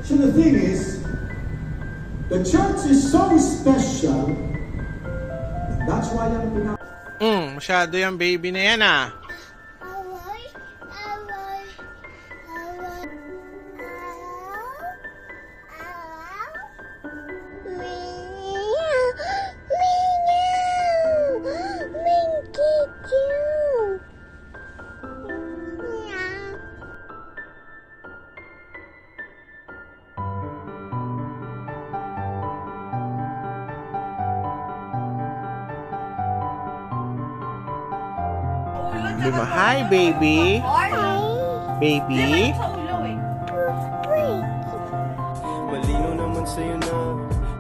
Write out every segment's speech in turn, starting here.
So the thing is, the church is so special, and that's why I'm Masyado yung baby na yan ah. Hi, baby. Baby. Malino naman sa'yo na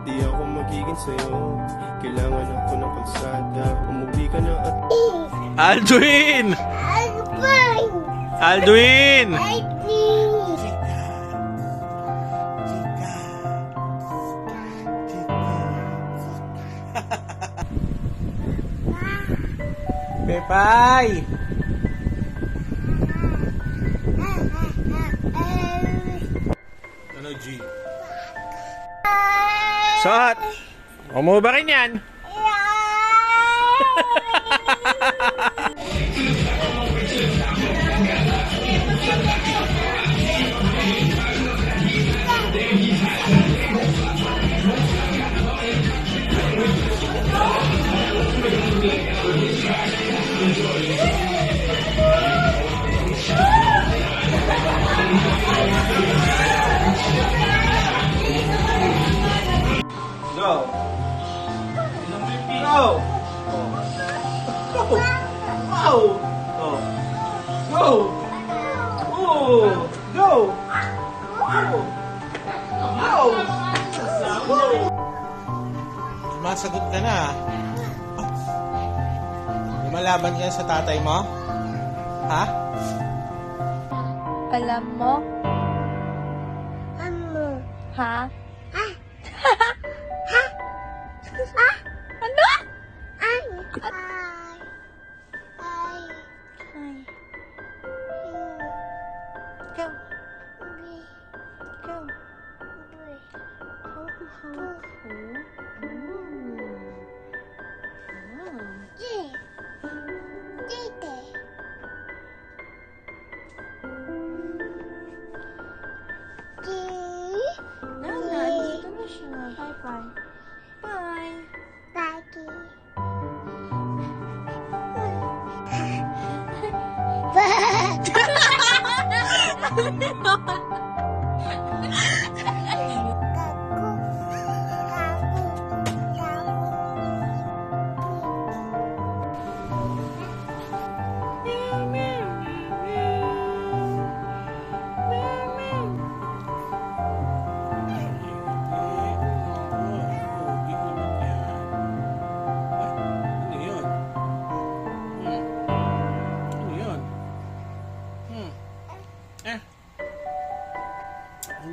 di ako magiging sa'yo. Kailangan ako ng kalsada. Umuwi ka na at Aldwin! Aldwin! Pepay! Ano, G? Suot! Umuha ba rin yan? Go! Go! Go! Wow! Oh. Go! Oh! Go! Go! Go! Masagot ka na. Lumalaban ka sa tatay mo? Ha? Alam mo? Ha? Ano? Ay. Go. Go. Nandito na siya. Bye-bye. Bye.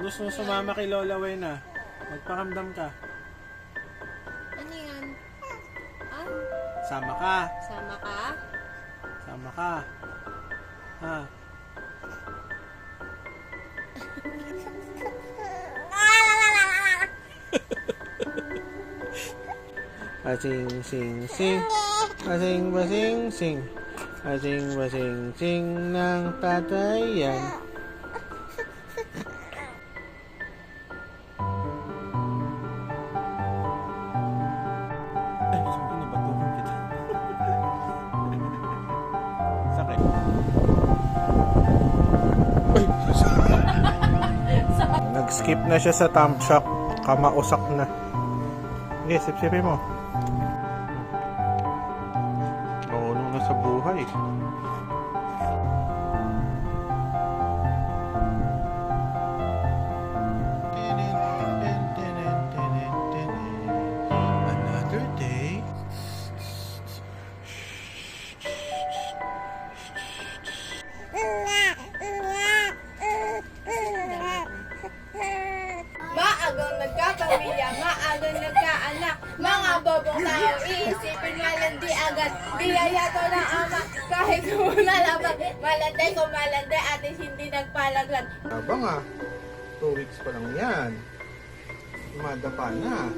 Gusto mo sumama kay Lola Wena? Magpakamdam ka. Ano yan? Sama ka. Sama ka? Sama ka. Ha? Basing sing sing. Basing basing sing. Basing basing sing ng tatay yan. Nag-skip na siya sa thumb shock. Kamausak na. Sige, sip-sipin mo. Maunong na sa buhay. Another day. Maagang nagkapamilya, maagang nagkaanak, mga bobong tao, iisipin malandi agad, biyaya to ng ama, kahit muna laban, malandi kung malandi at hindi nagpalaglag. Abang ah. 2 weeks pa lang yan. Madapa na.